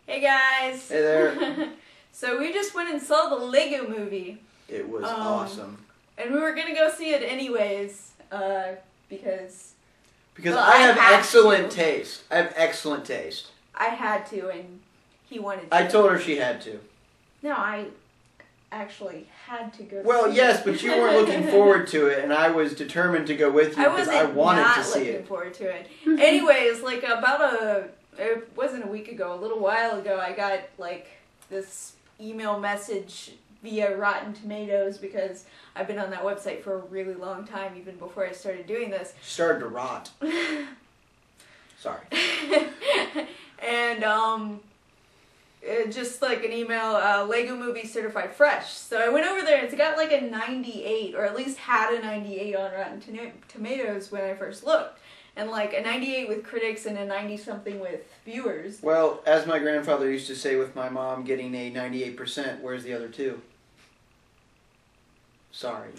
Hey guys! Hey there. So we just went and saw the Lego Movie. It was awesome. And we were gonna go see it anyways, because well, I I have had excellent to. taste. I have excellent taste. I had to and he wanted to. I told her she had to. No, I actually had to go Well, see yes, it. but you weren't looking forward to it, and I was determined to go with you because I wanted to see looking it. forward to it. Anyways, like it wasn't a week ago, a little while ago, I got like this email message via Rotten Tomatoes because I've been on that website for a really long time, even before I started doing this. Started to rot. Sorry. And just like an email, Lego Movie Certified Fresh. So I went over there and it's got like a 98, or at least had a 98 on Rotten Tomatoes when I first looked. And like a 98 with critics and a 90-something with viewers. Well, as my grandfather used to say with my mom getting a 98%, where's the other two? Sorry.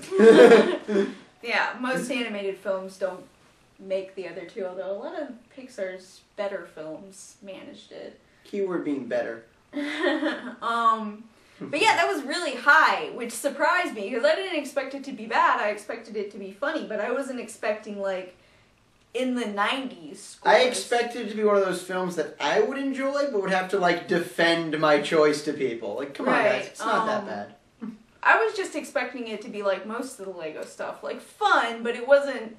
Yeah, most animated films don't make the other two, although a lot of Pixar's better films managed it. Keyword being better. But yeah, that was really high, which surprised me because I didn't expect it to be bad. I expected it to be funny, but I wasn't expecting like in the 90s scores. I expected it to be one of those films that I would enjoy, but would have to like defend my choice to people. Like, come on, guys, it's not that bad. I was just expecting it to be like most of the Lego stuff, like fun, but it wasn't.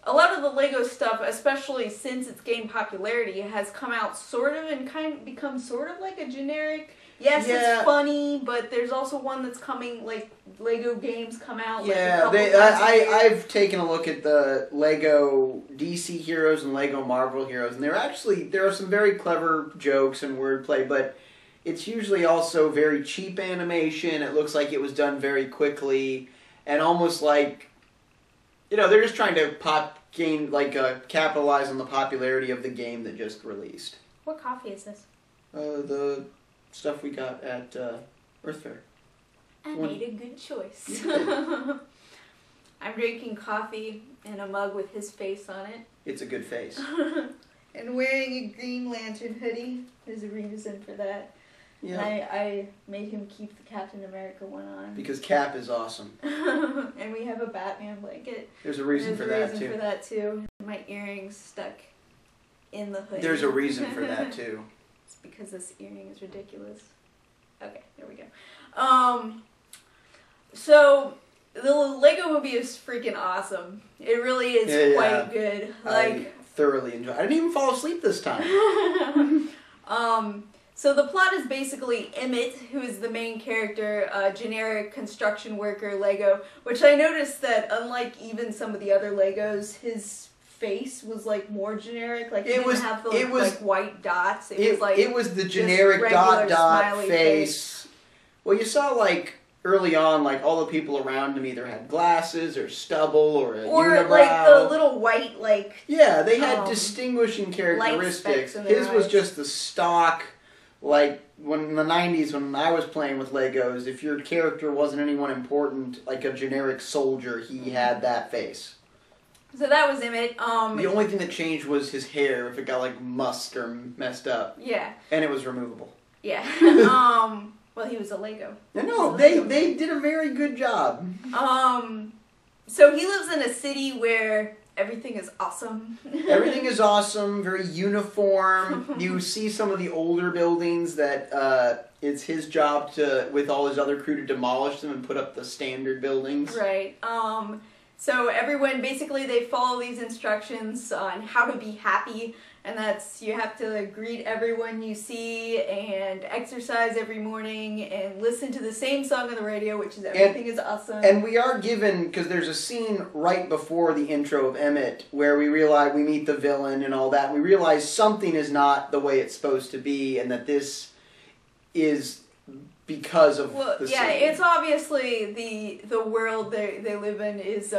A lot of the Lego stuff, especially since it's gained popularity, has come out sort of and kind of become sort of like a generic. Yes, Yeah. It's funny, but there's also one that's coming, like Lego games come out. Yeah, like, a couple times a year. I've taken a look at the Lego DC heroes and Lego Marvel heroes, and there are some very clever jokes and wordplay, but it's usually also very cheap animation. It looks like it was done very quickly, and almost like, you know, they're just trying to capitalize on the popularity of the game that just released. What coffee is this? The stuff we got at Earth Fair. I made a good choice. You did. I'm drinking coffee in a mug with his face on it. It's a good face. And wearing a Green Lantern hoodie. There's a reason for that. Yeah. I made him keep the Captain America one on. Because Cap is awesome. And we have a Batman blanket. There's a reason for that too. My earrings stuck in the hoodie. There's a reason for that too. It's because this earring is ridiculous. Okay, there we go. So the Lego Movie is freaking awesome. It really is quite good. I thoroughly enjoyed it. I didn't even fall asleep this time. So the plot is basically Emmett, who is the main character, a generic construction worker Lego, which I noticed that unlike even some of the other Legos, his face was like more generic. Like he didn't have the like white dots. It was the generic dot face. Well, you saw like early on, like all the people around him either had glasses or stubble or a unibrow. Like the little white Yeah, they had distinguishing characteristics. His was just the stock. Like, when in the 90s, when I was playing with Legos, if your character wasn't anyone important, like a generic soldier, he had that face. So that was Emmett. The only thing that changed was his hair, if it got, like, mussed or messed up. Yeah. And it was removable. Yeah. Well, he was a Lego. No, they did a very good job. So he lives in a city where everything is awesome. Everything is awesome, very uniform. You see some of the older buildings that it's his job to, with all his other crew, to demolish them and put up the standard buildings. Right. So everyone, basically, they follow these instructions on how to be happy. And that's, you have to greet everyone you see and exercise every morning and listen to the same song on the radio, which is everything is awesome. And we are given, because there's a scene right before the intro of Emmett where we realize, we meet the villain and all that, and we realize something is not the way it's supposed to be and that this is because of the scene. It's obviously the world they live in is,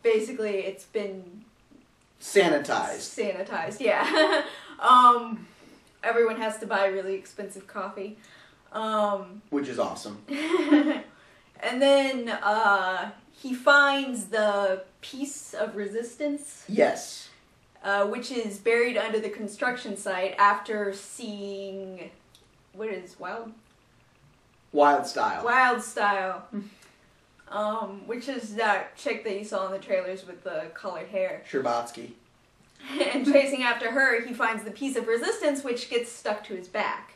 basically, it's been sanitized, yeah. Everyone has to buy really expensive coffee. Which is awesome. And then he finds the piece of resistance. Yes. which is buried under the construction site after seeing, what is Wild Style. Wild Style. Which is that chick that you saw in the trailers with the colored hair. Sherbatsky. And chasing after her, he finds the piece of resistance which gets stuck to his back.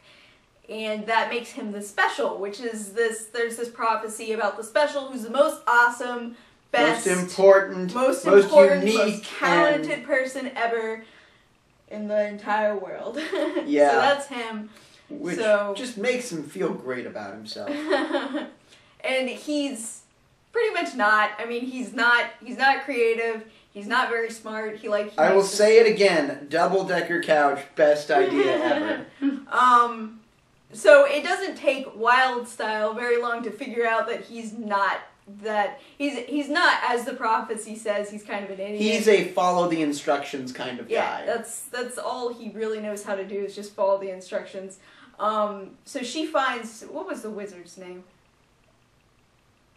And that makes him the Special, which is there's this prophecy about the Special, who's the most awesome, best, most important, most unique, most talented person ever in the entire world. Yeah. So that's him. Which just makes him feel great about himself. And he's pretty much not. I mean, he's not creative. He's not very smart. I will say it again. Double-decker couch, best idea ever. So it doesn't take Wild Style very long to figure out that he's not as the prophecy says. He's kind of an idiot. He's a follow the instructions kind of guy. Yeah, that's all he really knows how to do is just follow the instructions. So she finds, what was the wizard's name?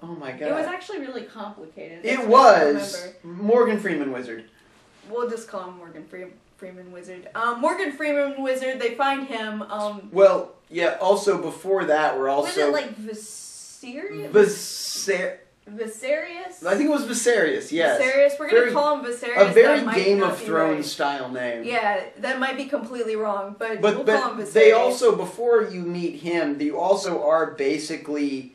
Oh my god. It was actually really complicated. It was Morgan Freeman Wizard. We'll just call him Morgan Freeman Wizard. Morgan Freeman Wizard, they find him. Well, yeah, also before that, we're also... Was it like Viserius? Viserius? I think it was Viserius, yes. Viserius? We're going to call him Viserius. A very Game of Thrones style name. Yeah, that might be completely wrong, but we'll call him Viserius. They also, before you meet him, you also are basically...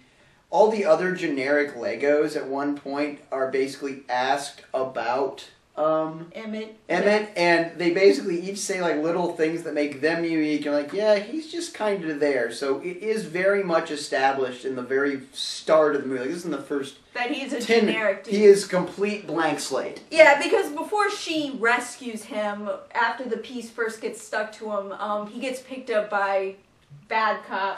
All the other generic Legos at one point are basically asked about Emmett, and they basically each say like little things that make them unique. And like, yeah, he's just kind of there. So it is very much established in the very start of the movie. Like, this is in the first that he's a generic dude. He is complete blank slate. Yeah, because before she rescues him, after the piece first gets stuck to him, he gets picked up by bad cop.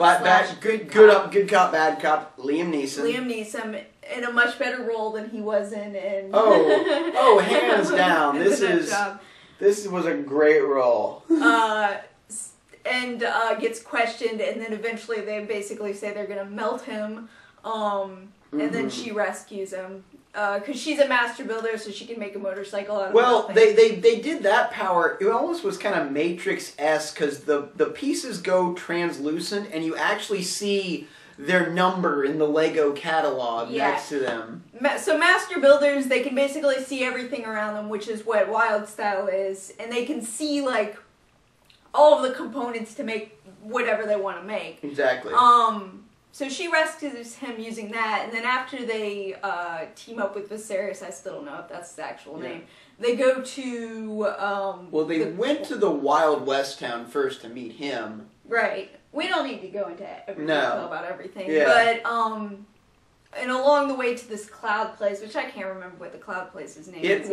Good cop, bad cop. Liam Neeson in a much better role than he was in. Hands down. This was a great role. And gets questioned, and then eventually they basically say they're gonna melt him. And then she rescues him. Because she's a master builder, so she can make a motorcycle out of nothing. They did that power. It almost was kind of Matrix-esque, because the pieces go translucent, and you actually see their number in the Lego catalog next to them. So master builders, they can basically see everything around them, which is what Wild Style is, and they can see, like, all of the components to make whatever they want to make. Exactly. So she rescues him using that, and then after they team up with Viserius, I still don't know if that's the actual name, they go to... they went to the Wild West town first to meet him. Right. We don't need to go into every detail about everything. Yeah. But, and along the way to this cloud place, which I can't remember what the cloud place's name is.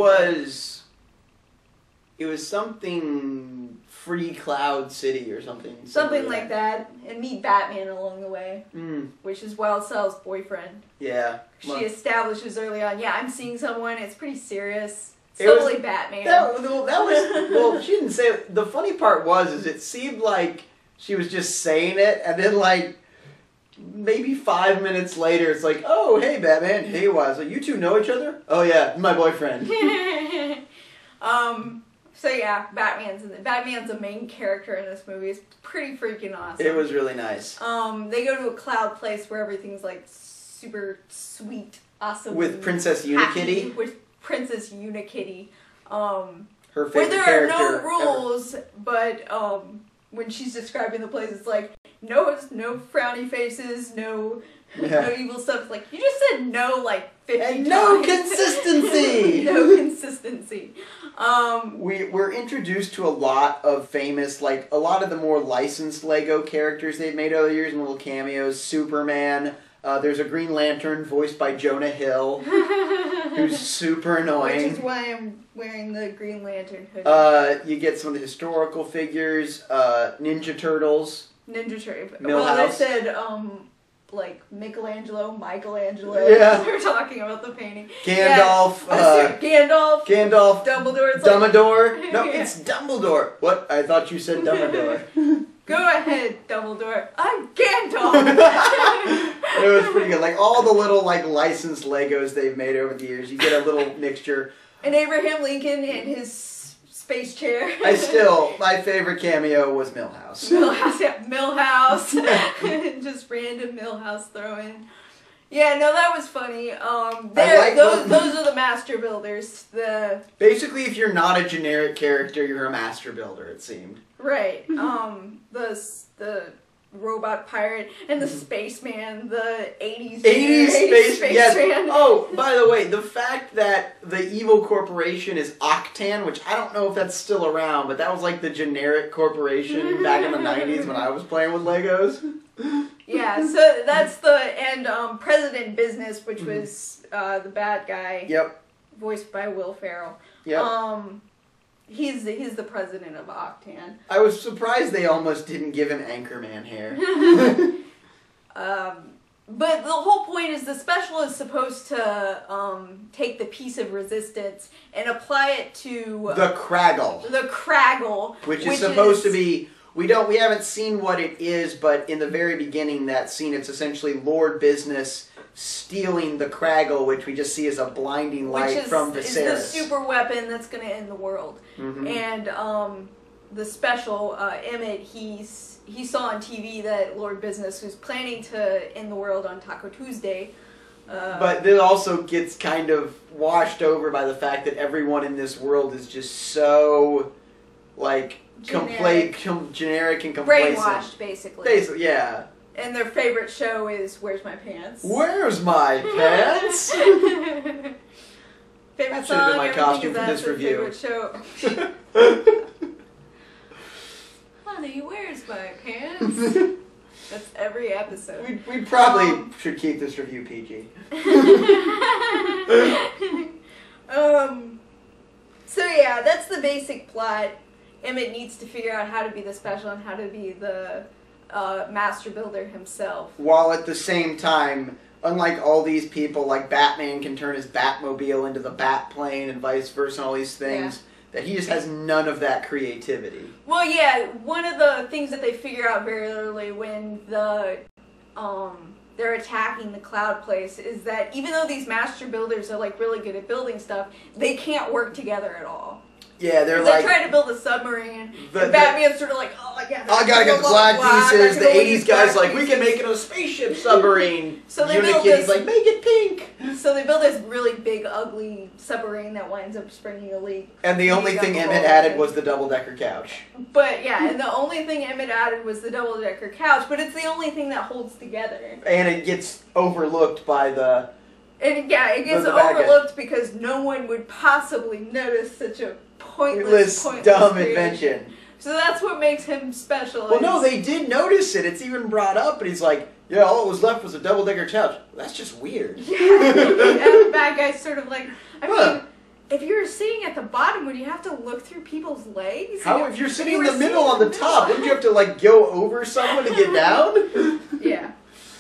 It was something Free Cloud City or something. Something like that. And meet Batman along the way. Which is Wild Style's boyfriend. Yeah. She establishes early on, I'm seeing someone, it's pretty serious. It's totally Batman. That was, she didn't say it. The funny part is it seemed like she was just saying it, and then like, maybe 5 minutes later, it's like, oh, hey, Batman. Hey, Wild. So you two know each other? Oh, yeah, my boyfriend. So yeah, Batman's the main character in this movie. It's pretty freaking awesome. It was really nice. They go to a cloud place where everything's like super sweet, awesome. With Princess Unikitty. With Princess Unikitty. Her favorite where there character are no rules, but when she's describing the place, it's like no frowny faces, no evil stuff. It's like you just said no like 50 and times. no consistency. No consistency. We're introduced to a lot of famous, like, a lot of the more licensed Lego characters they've made over the years in little cameos. Superman. There's a Green Lantern voiced by Jonah Hill, who's super annoying. Which is why I'm wearing the Green Lantern hoodie. You get some of the historical figures. Ninja Turtles. Millhouse. Well, they said, like Michelangelo. Yeah. They're talking about the painting. Gandalf. Gandalf. Dumbledore. It's Dumbledore. Like, no, it's Dumbledore. What? I thought you said Dumbledore. Go ahead, Dumbledore. I'm Gandalf. It was pretty good. Like all the little like licensed Legos they've made over the years, you get a little mixture. And Abraham Lincoln and his space chair. My favorite cameo was Milhouse. Milhouse, yeah, Milhouse. Just random Milhouse throw-in. Yeah, no, that was funny. Those are the master builders. Basically, if you're not a generic character, you're a master builder, it seemed. Right. The robot pirate and the spaceman, the 80s spaceman. Yes. Oh, by the way, the fact that the evil corporation is Octan, which I don't know if that's still around, but that was like the generic corporation back in the 90s when I was playing with Legos. Yeah, so that's President Business, which was the bad guy. Yep. Voiced by Will Ferrell. Yep. He's the president of Octan. I was surprised they almost didn't give him Anchorman hair. But the whole point is the special is supposed to take the piece of resistance and apply it to the Kraggle. The Kraggle, which is supposed to be. We haven't seen what it is, but in the very beginning, that scene, it's essentially Lord Business stealing the Kraggle, which we just see as a blinding light from Viserys. Is the super weapon that's going to end the world. Mm-hmm. And the special, Emmett, he saw on TV that Lord Business was planning to end the world on Taco Tuesday. But it also gets kind of washed over by the fact that everyone in this world is just so, like, generic and complacent. Brainwashed, basically. Yeah. And their favorite show is Where's My Pants? Where's My Pants? Favorite that should song, have been my costume for this review. Favorite show. Honey, where's my pants? That's every episode. We probably should keep this review PG. So yeah, that's the basic plot. Emmett needs to figure out how to be the special and how to be the master builder himself. While at the same time, unlike all these people, like Batman can turn his Batmobile into the Batplane and vice versa and all these things, that he just has none of that creativity. Well, yeah, one of the things that they figure out very early when they're attacking the Cloud Place is that even though these master builders are like really good at building stuff, they can't work together at all. Yeah, they're like... They try to build a submarine, and Batman's sort of like, oh, yeah. I gotta get the black pieces. The 80s guy's like, we can make it a spaceship submarine. So they build this... like, make it pink. So they build this really big, ugly submarine that winds up springing a leak. And the only thing Emmett added was the double-decker couch. But, yeah, and the only thing Emmett added was the double-decker couch, but it's the only thing that holds together. And it gets overlooked by the... And, yeah, it gets overlooked because no one would possibly notice such a pointless dumb creation. invention. So that's what makes him special. Well, no, they did notice it. It's even brought up, and he's like, yeah, all that was left was a double-decker couch. That's just weird. Yeah, and the bad guy's sort of like, I mean, if you're sitting at the bottom, would you have to look through people's legs? If you're sitting in the middle on the top, wouldn't you have to, like, go over someone to get down? Yeah.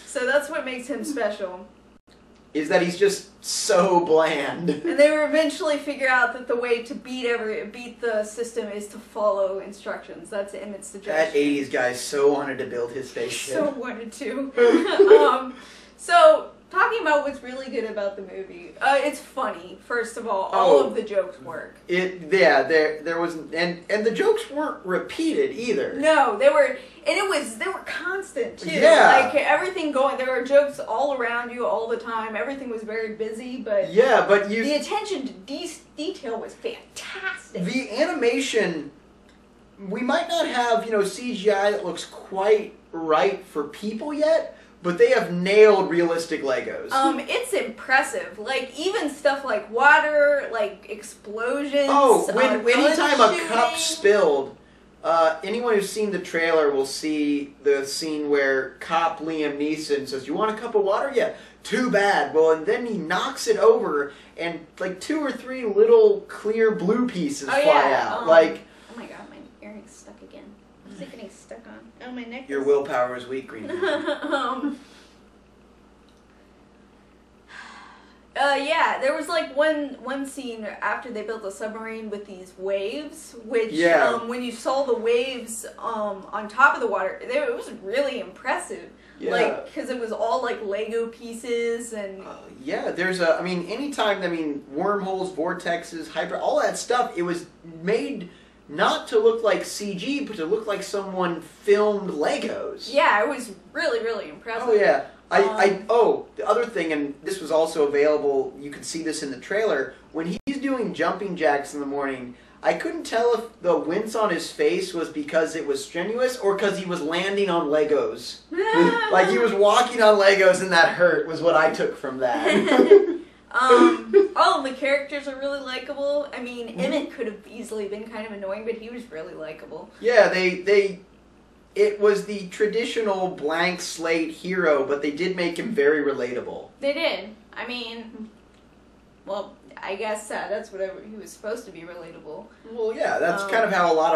So that's what makes him special. Is that he's just so bland. And they will eventually figure out that the way to beat the system is to follow instructions. That's Emmett's suggestion. That 80s guy so wanted to build his spaceship. So wanted to. So, talking about what's really good about the movie, it's funny. First of all of the jokes work. There was, and the jokes weren't repeated either. No, they were constant too. Yeah, like everything going. There were jokes all around you all the time. Everything was very busy, but the attention to detail was fantastic. The animation, we might not have CGI that looks quite right for people yet. But they have nailed realistic Legos. It's impressive. Like, even stuff like water, like explosions. Oh, anytime a cup spilled, anyone who's seen the trailer will see the scene where cop Liam Neeson says, "You want a cup of water? Yeah. Too bad." Well, and then he knocks it over, and like 2 or 3 little clear blue pieces fly out. Oh my god, my earring's stuck again. Is it getting stuck on? Oh, my neck. Your willpower is weak, Green. Yeah, there was like one scene after they built a submarine with these waves, which when you saw the waves on top of the water, it was really impressive. Yeah. Like, because it was all like Lego pieces and. Yeah, there's anytime, wormholes, vortexes, all that stuff, it was made not to look like CG, but to look like someone filmed Legos. Yeah, it was really, really impressive. Oh, yeah. The other thing, and this was also available, you could see this in the trailer, when he's doing jumping jacks in the morning, I couldn't tell if the wince on his face was because it was strenuous or because he was landing on Legos. Like he was walking on Legos and that hurt was what I took from that. The characters are really likable. I mean, Emmett could have easily been kind of annoying, but he was really likable. Yeah, it was the traditional blank slate hero, but they did make him very relatable. They did. I mean, well, I guess that's what he was supposed to be, relatable. Well, yeah, that's kind of how a lot of